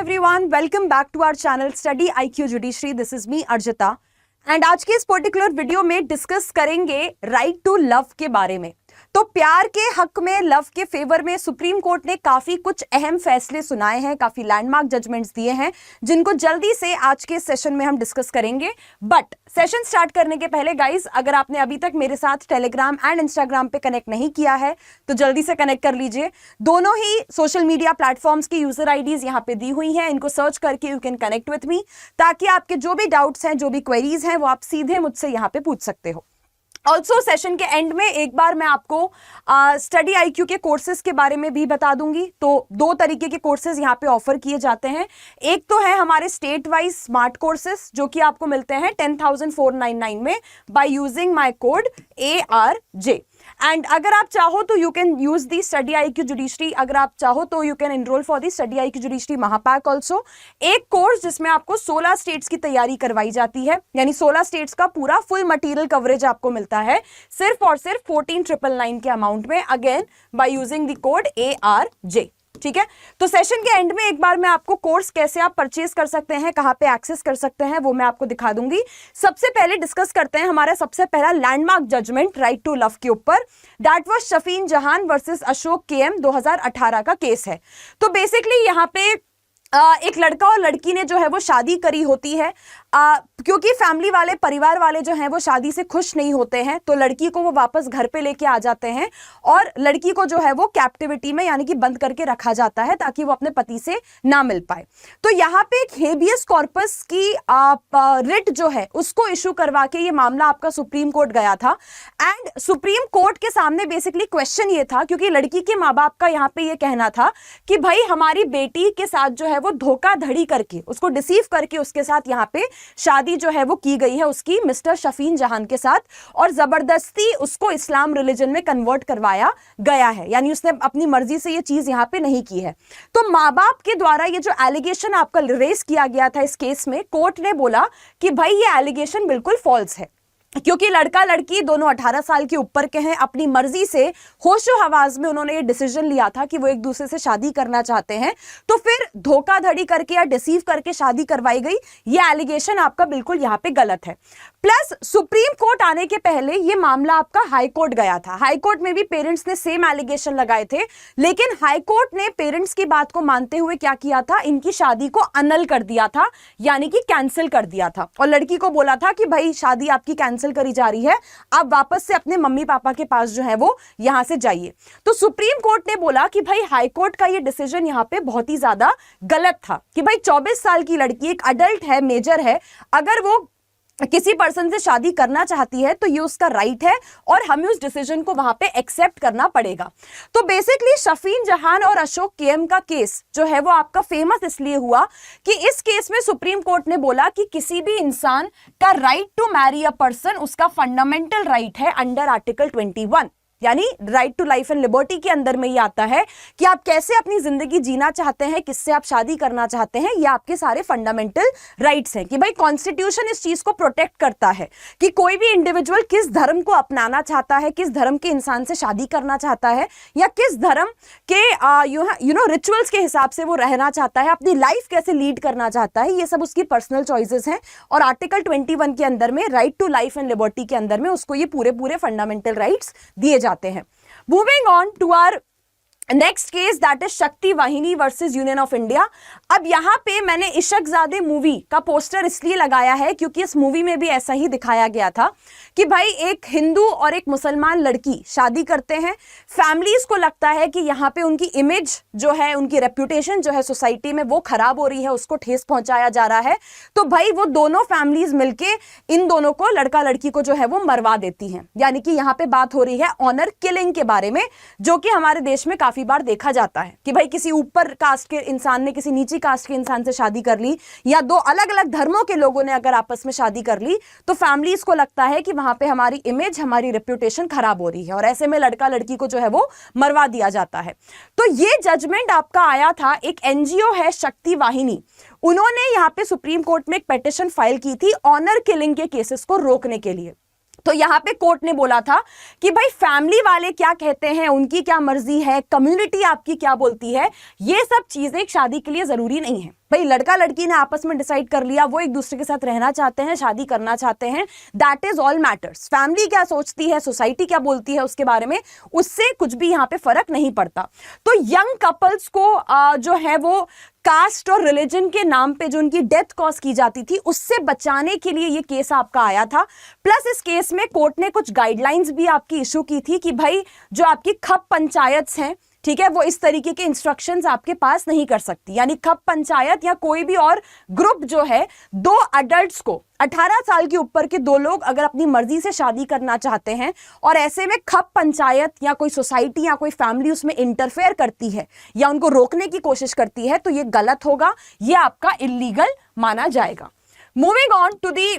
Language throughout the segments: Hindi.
everyone, welcome back to our channel Study IQ Judiciary. This is me Arjita and आज के इस पर्टिकुलर वीडियो में डिस्कस करेंगे राइट टू लव के बारे में। तो प्यार के हक में, लव के फेवर में सुप्रीम कोर्ट ने काफी कुछ अहम फैसले सुनाए हैं, काफी लैंडमार्क जजमेंट्स दिए हैं, जिनको जल्दी से आज के सेशन में हम डिस्कस करेंगे। बट सेशन स्टार्ट करने के पहले गाइज, अगर आपने अभी तक मेरे साथ टेलीग्राम एंड इंस्टाग्राम पे कनेक्ट नहीं किया है तो जल्दी से कनेक्ट कर लीजिए। दोनों ही सोशल मीडिया प्लेटफॉर्म्स की यूजर आईडीज यहाँ पे दी हुई हैं, इनको सर्च करके you can connect with me, ताकि आपके जो भी डाउट्स हैं, जो भी क्वेरीज हैं, वो आप सीधे मुझसे यहाँ पे पूछ सकते हो। ऑल्सो सेशन के एंड में एक बार मैं आपको स्टडी IQ के कोर्सेज के बारे में भी बता दूंगी। तो दो तरीके के कोर्सेज यहाँ पे ऑफर किए जाते हैं। एक तो है हमारे स्टेट वाइज स्मार्ट कोर्सेज, जो कि आपको मिलते हैं 10,499 में by using my code ARJ। And अगर आप चाहो तो you can use the study IQ judiciary, अगर आप चाहो तो you can enrol for the study IQ judiciary Mahapack also. एक कोर्स जिसमें आपको 16 स्टेट्स की तैयारी करवाई जाती है, यानी 16 स्टेट्स का पूरा फुल मटेरियल कवरेज आपको मिलता है सिर्फ और सिर्फ 14,999 के अमाउंट में, again by using the code ARJ। ठीक है, तो सेशन के एंड में एक बार मैं आपको कोर्स कैसे आप परचेज कर सकते हैं, कहां पे एक्सेस कर सकते हैं, वो मैं आपको दिखा दूंगी। सबसे पहले डिस्कस करते हैं हमारा सबसे पहला landmark judgement right to love के ऊपर। That was Shafin Jahan versus Ashok KM 2018 का केस है। तो बेसिकली यहाँ पे एक लड़का और लड़की ने जो है वो शादी करी होती है, क्योंकि फैमिली वाले, परिवार वाले जो हैं वो शादी से खुश नहीं होते हैं, तो लड़की को वो वापस घर पे लेके आ जाते हैं और लड़की को जो है वो कैप्टिविटी में यानी कि बंद करके रखा जाता है, ताकि वो अपने पति से ना मिल पाए। तो यहाँ पे एक हेबियस कॉर्पस की रिट जो है उसको इशू करवा के ये मामला आपका सुप्रीम कोर्ट गया था। एंड सुप्रीम कोर्ट के सामने बेसिकली क्वेश्चन ये था, क्योंकि लड़की के माँ बाप का यहाँ पे ये कहना था कि भाई हमारी बेटी के साथ जो है वो धोखाधड़ी करके, उसको डिसीव करके उसके साथ यहाँ पे शादी जो है वो की गई है उसकी मिस्टर शफीन जहान के साथ, और जबरदस्ती उसको इस्लाम रिलीजन में कन्वर्ट करवाया गया है, यानी उसने अपनी मर्जी से ये चीज यहाँ पे नहीं की है। तो माँ बाप के द्वारा ये जो एलिगेशन आपका रेस किया गया था इस केस में, कोर्ट ने बोला कि भाई ये एलिगेशन बिल्कुल फॉल्स है, क्योंकि लड़का लड़की दोनों 18 साल के ऊपर के हैं, अपनी मर्जी से होशो हवास में उन्होंने ये डिसीजन लिया था कि वो एक दूसरे से शादी करना चाहते हैं, तो फिर धोखाधड़ी करके या डिसीव करके शादी करवाई गई, ये एलिगेशन आपका बिल्कुल यहाँ पे गलत है। प्लस सुप्रीम कोर्ट आने के पहले ये मामला आपका हाई कोर्ट गया था। हाई कोर्ट में भी पेरेंट्स ने सेम एलिगेशन लगाए थे, लेकिन हाई कोर्ट ने पेरेंट्स की बात को मानते हुए क्या किया था, इनकी शादी को अनल कर दिया था, यानी कि कैंसिल कर दिया था, और लड़की को बोला था कि भाई शादी आपकी कैंसिल करी जा रही है, आप वापस से अपने मम्मी पापा के पास जो है वो यहां से जाइए। तो सुप्रीम कोर्ट ने बोला कि भाई हाई कोर्ट का ये डिसीजन यहां पे बहुत ही ज्यादा गलत था, कि भाई 24 साल की लड़की एक अडल्ट है, मेजर है, अगर वो किसी पर्सन से शादी करना चाहती है तो ये उसका राइट है और हमें उस डिसीजन को वहां पे एक्सेप्ट करना पड़ेगा। तो बेसिकली शफीन जहान और अशोक KM का केस जो है वो आपका फेमस इसलिए हुआ कि इस केस में सुप्रीम कोर्ट ने बोला कि किसी भी इंसान का right to marry a person उसका फंडामेंटल राइट है अंडर आर्टिकल 21, यानी right to life and liberty के अंदर में ये आता है कि आप कैसे अपनी जिंदगी जीना चाहते हैं, किससे आप शादी करना चाहते हैं, ये आपके सारे फंडामेंटल राइट्स हैं। कि भाई कॉन्स्टिट्यूशन इस चीज को प्रोटेक्ट करता है कि कोई भी इंडिविजुअल किस धर्म को अपनाना चाहता है, किस धर्म के इंसान से शादी करना चाहता है, या किस धर्म के यू नो रिचुअल्स के हिसाब से वो रहना चाहता है, अपनी लाइफ कैसे लीड करना चाहता है, ये सब उसकी पर्सनल चॉइसेस हैं। और आर्टिकल 21 के अंदर में, right to life and liberty के अंदर में, उसको ये पूरे फंडामेंटल राइट्स दिए जाते हैं। Moving on to our next case, that is Shakti Vahini versus Union of India. अब यहां पे मैंने इशकजादे मूवी का पोस्टर इसलिए लगाया है क्योंकि इस मूवी में भी ऐसा ही दिखाया गया था कि भाई एक हिंदू और एक मुसलमान लड़की शादी करते हैं, फैमिलीज को लगता है कि यहाँ पे उनकी इमेज जो है, उनकी रेप्यूटेशन जो है सोसाइटी में वो खराब हो रही है, उसको ठेस पहुंचाया जा रहा है, तो भाई वो दोनों फैमिलीज मिलके इन दोनों को, लड़का लड़की को जो है वो मरवा देती हैं। यानी कि यहाँ पे बात हो रही है ऑनर किलिंग के बारे में, जो कि हमारे देश में काफी बार देखा जाता है कि भाई किसी ऊपर कास्ट के इंसान ने किसी नीची कास्ट के इंसान से शादी कर ली, या दो अलग अलग धर्मों के लोगों ने अगर आपस में शादी कर ली, तो फैमिलीज को लगता है कि वहां पे हमारी इमेज, हमारी रेप्यूटेशन खराब हो रही है, और ऐसे में लड़का लड़की को जो है वो मरवा दिया जाता है। तो ये जजमेंट आपका आया था, एक NGO है शक्ति वाहिनी, उन्होंने यहाँ पे सुप्रीम कोर्ट में एक पिटीशन फाइल की थी ऑनर किलिंग के केसेस को रोकने के लिए। तो यहां पे कोर्ट ने बोला था कि भाई फैमिली वाले क्या कहते हैं, उनकी क्या मर्जी है, कम्युनिटी आपकी क्या बोलती है, ये सब चीजें शादी के लिए जरूरी नहीं है। भाई लड़का लड़की ने आपस में डिसाइड कर लिया, वो एक दूसरे के साथ रहना चाहते हैं, शादी करना चाहते हैं, that is all matters. Family क्या सोचती है, सोसाइटी क्या बोलती है उसके बारे में, उससे कुछ भी यहाँ पे फर्क नहीं पड़ता। तो यंग कपल्स को जो है वो कास्ट और रिलीजन के नाम पे जो उनकी डेथ कॉज की जाती थी, उससे बचाने के लिए ये केस आपका आया था। प्लस इस केस में कोर्ट ने कुछ गाइडलाइंस भी आपकी इशू की थी कि भाई जो आपकी खप पंचायत हैं, ठीक है, वो इस तरीके के इंस्ट्रक्शंस आपके पास नहीं कर सकती। यानी खप पंचायत या कोई भी और ग्रुप जो है, दो अडल्ट्स को 18 साल के ऊपर के दो लोग अगर अपनी मर्जी से शादी करना चाहते हैं और ऐसे में खप पंचायत या कोई सोसाइटी या कोई फैमिली उसमें इंटरफेयर करती है या उनको रोकने की कोशिश करती है, तो ये गलत होगा, ये आपका इलीगल माना जाएगा। Moving on to the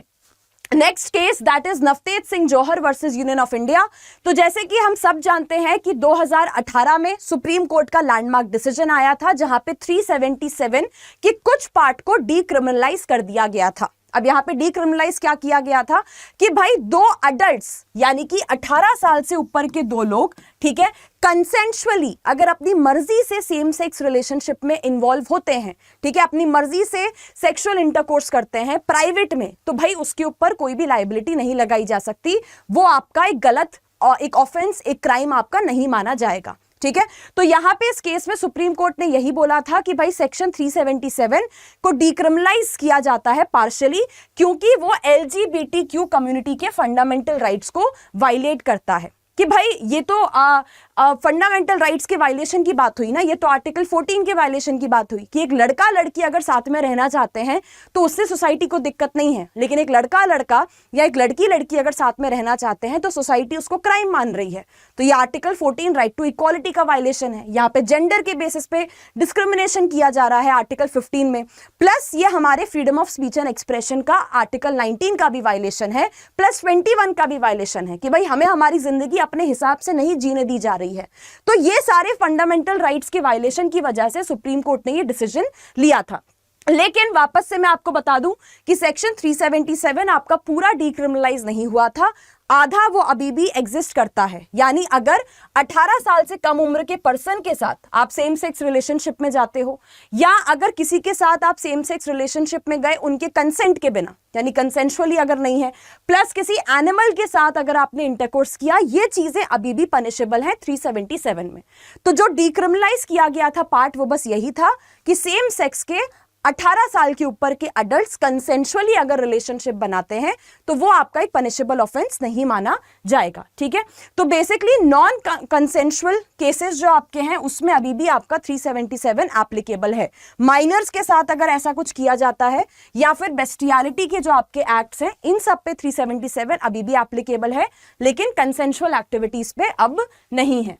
next case, that is Navtej Singh Johar versus Union of India. तो जैसे कि हम सब जानते हैं कि 2018 में सुप्रीम कोर्ट का लैंडमार्क डिसीजन आया था, जहां पे 377 के कुछ पार्ट को डीक्रिमिनलाइज कर दिया गया था। अब यहां पे डीक्रिमिनलाइज क्या किया गया था कि भाई दो अडल्ट्स यानी कि 18 साल से ऊपर के दो लोग, ठीक है, कंसेंशुअली अगर अपनी मर्जी से सेम सेक्स रिलेशनशिप में इन्वॉल्व होते हैं, ठीक है, अपनी मर्जी से सेक्सुअल इंटरकोर्स करते हैं प्राइवेट में, तो भाई उसके ऊपर कोई भी लायबिलिटी नहीं लगाई जा सकती। वो आपका एक गलत एक ऑफेंस, एक क्राइम आपका नहीं माना जाएगा। ठीक है, तो यहां पे इस केस में सुप्रीम कोर्ट ने यही बोला था कि भाई सेक्शन 377 को डीक्रिमिनलाइज किया जाता है पार्शियली, क्योंकि वो LGBTQ कम्युनिटी के फंडामेंटल राइट्स को वायलेट करता है। कि भाई ये तो फंडामेंटल राइट्स के वायलेशन की बात हुई ना, ये तो आर्टिकल 14 के वायलेशन की बात हुई कि एक लड़का लड़की अगर साथ में रहना चाहते हैं तो उससे सोसाइटी को दिक्कत नहीं है, लेकिन एक लड़का लड़का या एक लड़की लड़की अगर साथ में रहना चाहते हैं तो सोसाइटी उसको क्राइम मान रही है। तो ये आर्टिकल 14 राइट टू इक्वालिटी का वायलेशन है। यहाँ पे जेंडर के बेसिस पे डिस्क्रिमिनेशन किया जा रहा है आर्टिकल 15 में, प्लस ये हमारे freedom of speech and expression का आर्टिकल 19 का भी वायलेशन है, प्लस 21 का भी वायलेशन है कि भाई हमें हमारी जिंदगी अपने हिसाब से नहीं जीने दी जा रही है। तो ये सारे फंडामेंटल राइट्स के वायलेशन की वजह से सुप्रीम कोर्ट ने ये डिसीजन लिया था। लेकिन वापस से मैं आपको बता दूं कि सेक्शन 377 आपका पूरा डीक्रिमिनलाइज नहीं हुआ था, आधा वो अभी भी एग्जिस्ट करता है। यानी अगर 18 साल से कम उम्र के पर्सन के साथ आप सेम सेक्स रिलेशनशिप में जाते हो, या अगर किसी के साथ आप सेम सेक्स रिलेशनशिप में गए उनके कंसेंट के बिना, यानी कंसेंशुअली अगर नहीं है, प्लस किसी एनिमल के साथ अगर आपने इंटरकोर्स किया, ये चीजें अभी भी पनिशेबल हैं 377 में। तो जो डीक्रिमिनलाइज किया गया था पार्ट, वो बस यही था कि सेम सेक्स के 18 साल के ऊपर के अडल्ट्स कंसेंशुअली अगर रिलेशनशिप बनाते हैं तो वो आपका एक पनिशेबल ऑफेंस नहीं माना जाएगा। ठीक है, तो बेसिकली नॉन कंसेंशुअल केसेस जो आपके हैं उसमें अभी भी आपका 377 एप्लीकेबल है। माइनर्स के साथ अगर ऐसा कुछ किया जाता है या फिर बेस्टियलिटी के जो आपके एक्ट्स हैं, इन सब पे 377 अभी भी एप्लीकेबल है, लेकिन कंसेंशुअल एक्टिविटीज पे अब नहीं है।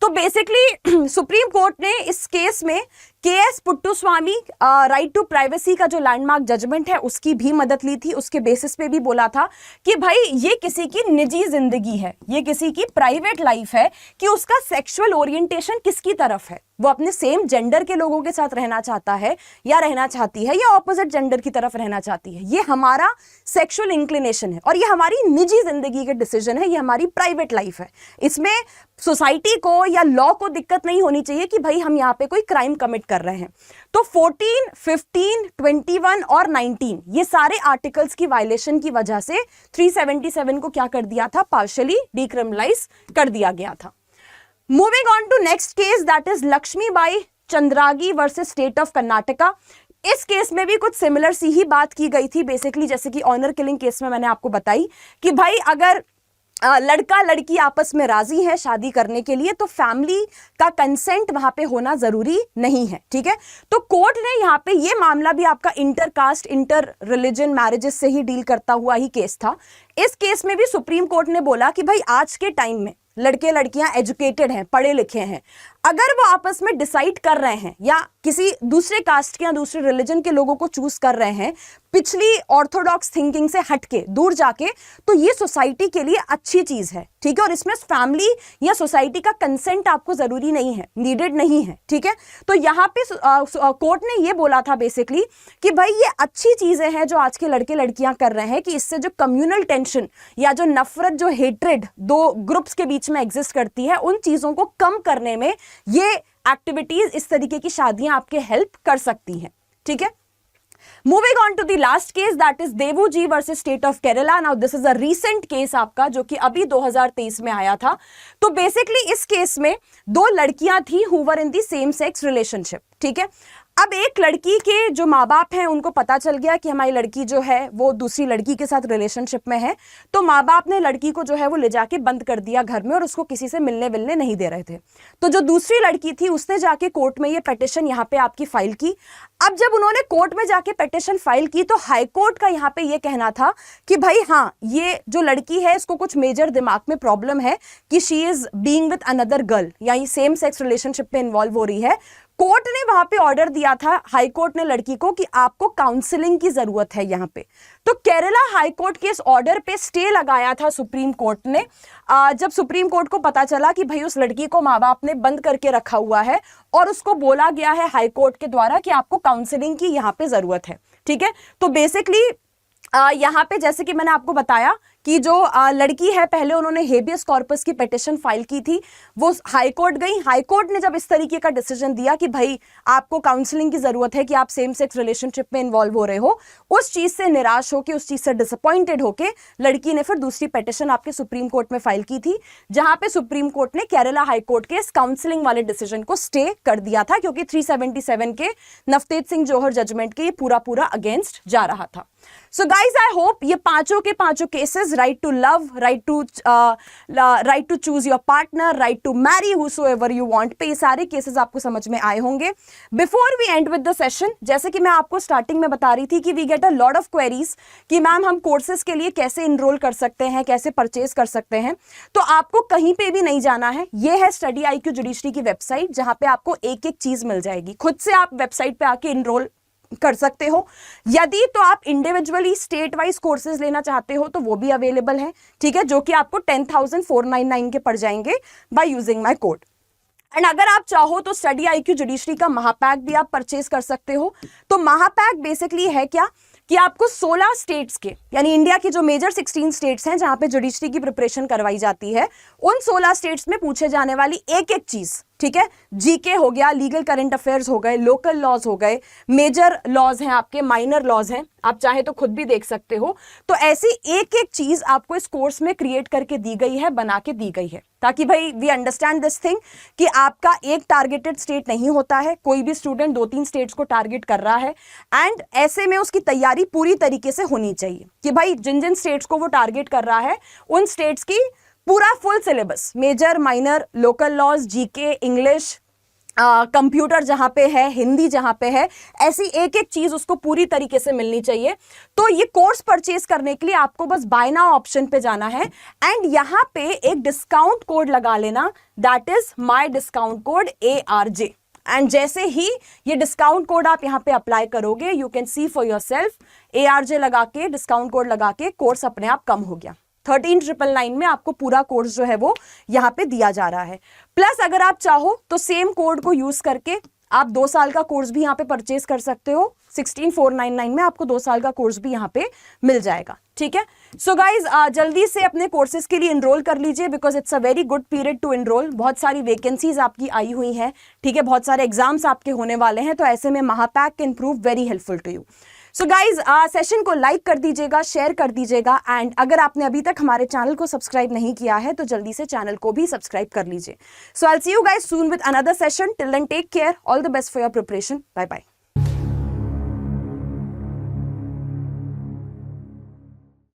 तो बेसिकली सुप्रीम कोर्ट ने इस केस में KS Puttaswamy right to privacy का जो लैंडमार्क जजमेंट है उसकी भी मदद ली थी। उसके बेसिस पे भी बोला था कि भाई ये किसी की निजी जिंदगी है, ये किसी की प्राइवेट लाइफ है कि उसका सेक्सुअल ओरिएंटेशन किसकी तरफ है, वो अपने सेम जेंडर के लोगों के साथ रहना चाहता है या रहना चाहती है या ऑपोजिट जेंडर की तरफ रहना चाहती है, ये हमारा सेक्सुअल इंक्लिनेशन है और ये हमारी निजी जिंदगी के डिसीजन है, ये हमारी प्राइवेट लाइफ है। इसमें सोसाइटी को या लॉ को दिक्कत नहीं होनी चाहिए कि भाई हम यहाँ पे कोई क्राइम कमिट कर रहे हैं। तो 14, 15, 21 और 19 ये सारे आर्टिकल्स की वायलेशन की वजह से 377 को क्या कर दिया था, पार्शियली डीक्रिमिनलाइज कर दिया गया था। Moving on to next case, that is Lakshmibai Chandragi versus state of Karnataka. इस केस में भी कुछ सिमिलर सी ही बात की गई थी बेसिकली, जैसे कि ऑनर किलिंग केस में मैंने आपको बताई कि भाई अगर लड़का लड़की आपस में राजी है शादी करने के लिए तो फैमिली का कंसेंट वहां पे होना जरूरी नहीं है। ठीक है, तो कोर्ट ने यहाँ पे ये मामला भी आपका inter caste inter religion marriages से ही डील करता हुआ ही केस था। इस केस में भी सुप्रीम कोर्ट ने बोला कि भाई आज के टाइम में लड़के लड़कियां एजुकेटेड हैं, पढ़े लिखे हैं, अगर वो आपस में डिसाइड कर रहे हैं या किसी दूसरे कास्ट के या दूसरे रिलीजन के लोगों को चूज कर रहे हैं पिछली ऑर्थोडॉक्स थिंकिंग से हटके दूर जाके, तो ये सोसाइटी के लिए अच्छी चीज है। ठीक है, और इसमें फैमिली या सोसाइटी का कंसेंट आपको जरूरी नहीं है, नीडेड नहीं है। ठीक है, तो यहाँ पे कोर्ट ने ये बोला था बेसिकली कि भाई ये अच्छी चीजें हैं जो आज के लड़के लड़कियां कर रहे हैं कि इससे जो कम्युनल टेंशन या जो नफरत, जो हेट्रेड दो ग्रुप्स के बीच में एग्जिस्ट करती है, उन चीजों को कम करने में ये एक्टिविटीज, इस तरीके की शादियां आपके हेल्प कर सकती हैं, ठीक है। Moving on to the last case, that is Devu ji versus State of Kerala. Now this is a recent case आपका, जो कि अभी 2023 में आया था। तो बेसिकली इस केस में दो लड़कियां थी who were in the same sex relationship, ठीक है। अब एक लड़की के जो माँ बाप हैं उनको पता चल गया कि हमारी लड़की जो है वो दूसरी लड़की के साथ रिलेशनशिप में है, तो माँ बाप ने लड़की को जो है वो ले जाके बंद कर दिया घर में और उसको किसी से मिलने विलने नहीं दे रहे थे। तो जो दूसरी लड़की थी उसने जाके कोर्ट में ये पिटीशन यहाँ पे आपकी फाइल की। अब जब उन्होंने कोर्ट में जाके पिटीशन फाइल की तो हाई कोर्ट का यहाँ पे ये कहना था कि भाई हाँ, ये जो लड़की है इसको कुछ मेजर दिमाग में प्रॉब्लम है कि she is being with another girl, यानी सेम सेक्स रिलेशनशिप में इन्वॉल्व हो रही है। कोर्ट ने वहां पे ऑर्डर दिया था, हाई कोर्ट ने लड़की को, कि आपको काउंसलिंग की जरूरत है यहाँ पे। तो केरला हाई कोर्ट के इस ऑर्डर पे स्टे लगाया था सुप्रीम कोर्ट ने। जब सुप्रीम कोर्ट को पता चला कि भाई उस लड़की को माँ बाप ने बंद करके रखा हुआ है और उसको बोला गया है हाई कोर्ट के द्वारा कि आपको काउंसलिंग की यहाँ पे जरूरत है, ठीक है। तो बेसिकली यहाँ पे जैसे कि मैंने आपको बताया कि जो लड़की है, पहले उन्होंने हेबियस कॉर्पस की पिटीशन फाइल की थी, वो हाई कोर्ट गई। हाई कोर्ट ने जब इस तरीके का डिसीजन दिया कि भाई आपको काउंसलिंग की जरूरत है कि आप सेम सेक्स रिलेशनशिप में इन्वॉल्व हो रहे हो, उस चीज से निराश होकर, उस चीज से डिसअपॉइंटेड होकर लड़की ने फिर दूसरी पिटीशन आपके सुप्रीम कोर्ट में फाइल की थी, जहां पे सुप्रीम कोर्ट ने केरला हाई कोर्ट के इस काउंसलिंग वाले डिसीजन को स्टे कर दिया था, क्योंकि 377 के नवतेज सिंह जौहर जजमेंट के ये पूरा अगेंस्ट जा रहा था। सो गाइज, आई होप ये पांचों के पांचों cases, right to love, right to choose your partner, right to marry whosoever you want, पे ये सारे केसेस आपको समझ में आए होंगे। Before we end with the session, जैसे कि मैं आपको स्टार्टिंग में बता रही थी कि we get a lot of queries कि मैम हम कोर्सेज के लिए कैसे इनरोल कर सकते हैं, कैसे परचेज कर सकते हैं। तो आपको कहीं पे भी नहीं जाना है, ये है स्टडी IQ जुडिशरी की वेबसाइट, जहां पे आपको एक एक चीज मिल जाएगी। खुद से आप वेबसाइट पे आके इनरोल कर सकते हो। यदि तो आप इंडिविजुअली स्टेट वाइज कोर्सेज लेना चाहते हो तो वो भी अवेलेबल है, ठीक है, जो कि आपको 10,499 के पड़ जाएंगे bye using my code. And अगर आप चाहो तो स्टडी IQ जुडिशरी का महापैक भी आप परचेज कर सकते हो। तो महापैक बेसिकली है क्या कि आपको 16 स्टेट्स के, यानी इंडिया की जो मेजर 16 स्टेट्स हैं जहां पे जुडिशरी की प्रिपरेशन करवाई जाती है, उन 16 स्टेट्स में पूछे जाने वाली एक एक चीज, ठीक है, जीके हो गया, लीगल करंट अफेयर्स हो गए, लोकल लॉज हो गए, मेजर लॉज हैं आपके, माइनर लॉज हैं, आप चाहे तो खुद भी देख सकते हो। तो ऐसी एक एक चीज आपको इस कोर्स में क्रिएट करके दी गई है, बना के दी गई है, ताकि भाई वी अंडरस्टैंड दिस थिंग कि आपका एक टारगेटेड स्टेट नहीं होता है, कोई भी स्टूडेंट 2-3 स्टेट्स को टारगेट कर रहा है, एंड ऐसे में उसकी तैयारी पूरी तरीके से होनी चाहिए कि भाई जिन जिन स्टेट्स को वो टारगेट कर रहा है उन स्टेट्स की पूरा full syllabus, major, minor, local laws, GK, English, computer जहां पे है, हिंदी जहां पे है, ऐसी एक एक चीज उसको पूरी तरीके से मिलनी चाहिए। तो ये कोर्स परचेज करने के लिए आपको बस बाय नाउ ऑप्शन पे जाना है एंड यहां पे एक डिस्काउंट कोड लगा लेना, that is my discount code ARJ। And जैसे ही ये डिस्काउंट कोड आप यहाँ पे अप्लाई करोगे, you can see for yourself, ARJ लगा के, डिस्काउंट कोड लगा के कोर्स अपने आप कम हो गया। 13,999 में आपको पूरा कोर्स जो है वो यहाँ पे दिया जा रहा है। प्लस अगर आप चाहो तो सेम कोड को यूज करके आप 2 साल का कोर्स भी यहाँ पे परचेज कर सकते हो। 16,499 में आपको 2 साल का कोर्स भी यहाँ पे मिल जाएगा, ठीक है। सो गाइज, जल्दी से अपने कोर्सेज के लिए इनरोल कर लीजिए, because it's a very good period to enrol. बहुत सारी वैकेंसीज आपकी आई हुई हैं, ठीक है, बहुत सारे एग्जाम्स आपके होने वाले हैं, तो ऐसे में Mahapack can prove very helpful to you. So guys, session को लाइक कर दीजिएगा, शेयर कर दीजिएगा, एंड अगर आपने अभी तक हमारे चैनल को सब्सक्राइब नहीं किया है तो जल्दी से चैनल को भी सब्सक्राइब कर लीजिए। So I will see you guys soon with another session. Till then take care, all the best for your preparation, bye bye.